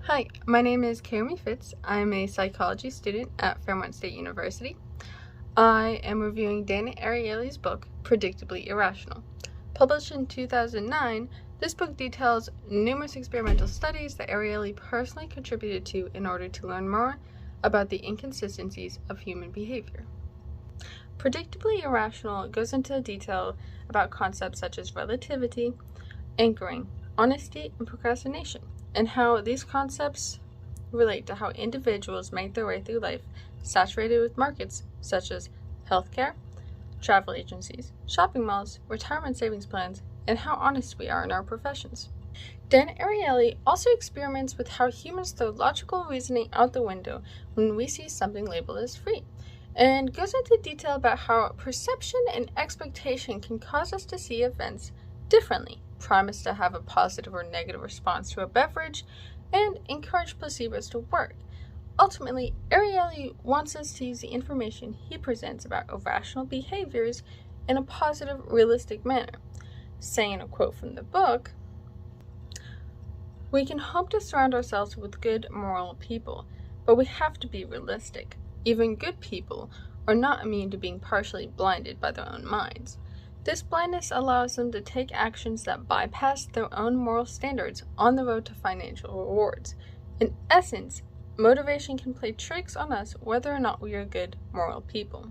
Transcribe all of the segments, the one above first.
Hi, my name is Kaomi Fitz. I'm a psychology student at Fairmont State University. I am reviewing Dan Ariely's book, Predictably Irrational. Published in 2009, this book details numerous experimental studies that Ariely personally contributed to in order to learn more about the inconsistencies of human behavior. Predictably Irrational goes into detail about concepts such as relativity, anchoring, honesty, and procrastination, and how these concepts relate to how individuals make their way through life saturated with markets such as healthcare, travel agencies, shopping malls, retirement savings plans, and how honest we are in our professions. Dan Ariely also experiments with how humans throw logical reasoning out the window when we see something labeled as free, and goes into detail about how perception and expectation can cause us to see events differently, promise to have a positive or negative response to a beverage, and encourage placebos to work. Ultimately, Ariely wants us to use the information he presents about irrational behaviors in a positive, realistic manner. Saying in a quote from the book, "We can hope to surround ourselves with good, moral people, but we have to be realistic. Even good people are not immune to being partially blinded by their own minds. This blindness allows them to take actions that bypass their own moral standards on the road to financial rewards. In essence, motivation can play tricks on us whether or not we are good, moral people."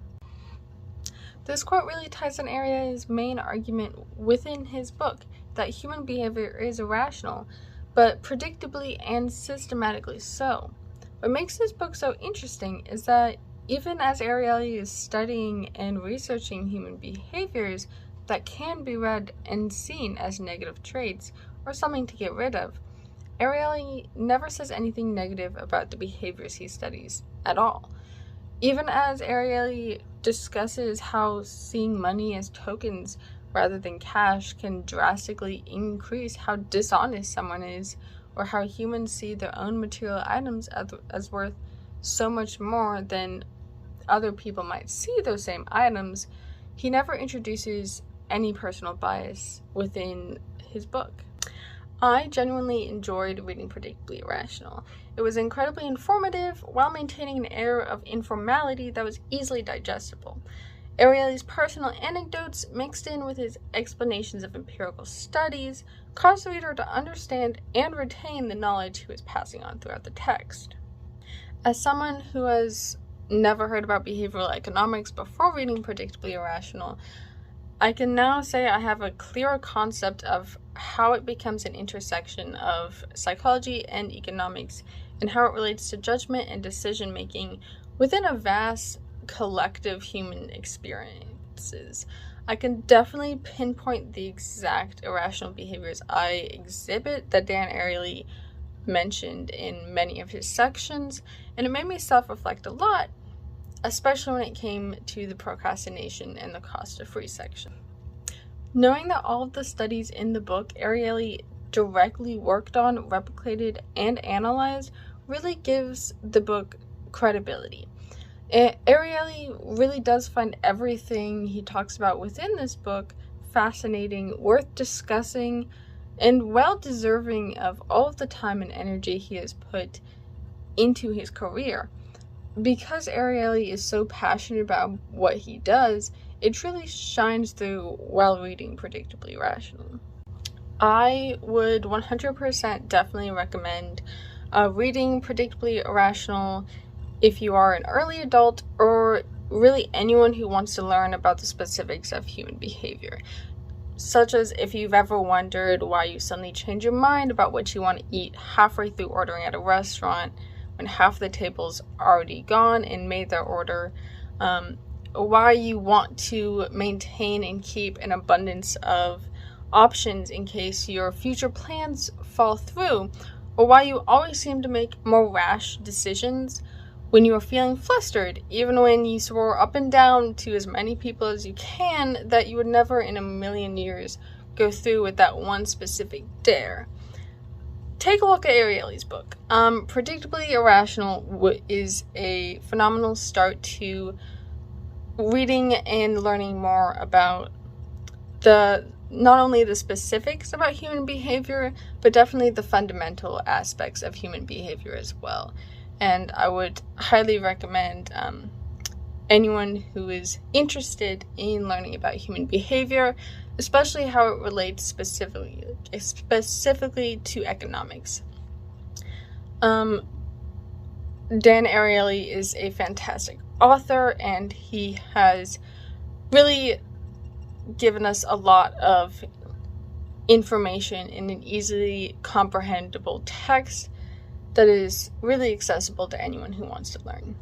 This quote really ties in Ariely's main argument within his book that human behavior is irrational, but predictably and systematically so. What makes this book so interesting is that even as Ariely is studying and researching human behaviors that can be read and seen as negative traits or something to get rid of, Ariely never says anything negative about the behaviors he studies at all. Even as Ariely discusses how seeing money as tokens rather than cash can drastically increase how dishonest someone is, or how humans see their own material items as worth so much more than other people might see those same items, he never introduces any personal bias within his book. I genuinely enjoyed reading Predictably Irrational. It was incredibly informative while maintaining an air of informality that was easily digestible. Ariely's personal anecdotes mixed in with his explanations of empirical studies caused the reader to understand and retain the knowledge he was passing on throughout the text. As someone who has never heard about behavioral economics before reading Predictably Irrational, I can now say I have a clearer concept of how it becomes an intersection of psychology and economics, and how it relates to judgment and decision making within a vast collective human experiences. I can definitely pinpoint the exact irrational behaviors I exhibit that Dan Ariely mentioned in many of his sections, and it made me self-reflect a lot, especially when it came to the procrastination and the cost of free section. Knowing that all of the studies in the book Ariely directly worked on, replicated, and analyzed really gives the book credibility. Ariely really does find everything he talks about within this book fascinating, worth discussing, and well deserving of all of the time and energy he has put into his career. Because Ariely is so passionate about what he does, it truly shines through while reading Predictably Irrational. I would 100% definitely recommend reading Predictably Irrational if you are an early adult, or really anyone who wants to learn about the specifics of human behavior, such as if you've ever wondered why you suddenly change your mind about what you want to eat halfway through ordering at a restaurant when half the table's already gone and made their order, why you want to maintain and keep an abundance of options in case your future plans fall through, or why you always seem to make more rash decisions when you are feeling flustered, even when you swore up and down to as many people as you can that you would never in a million years go through with that one specific dare. Take a look at Ariely's book. Predictably Irrational is a phenomenal start to reading and learning more about the not only the specifics about human behavior, but definitely the fundamental aspects of human behavior as well. And I would highly recommend anyone who is interested in learning about human behavior, especially how it relates specifically to economics. Dan Ariely is a fantastic author, and he has really given us a lot of information in an easily comprehensible text that is really accessible to anyone who wants to learn.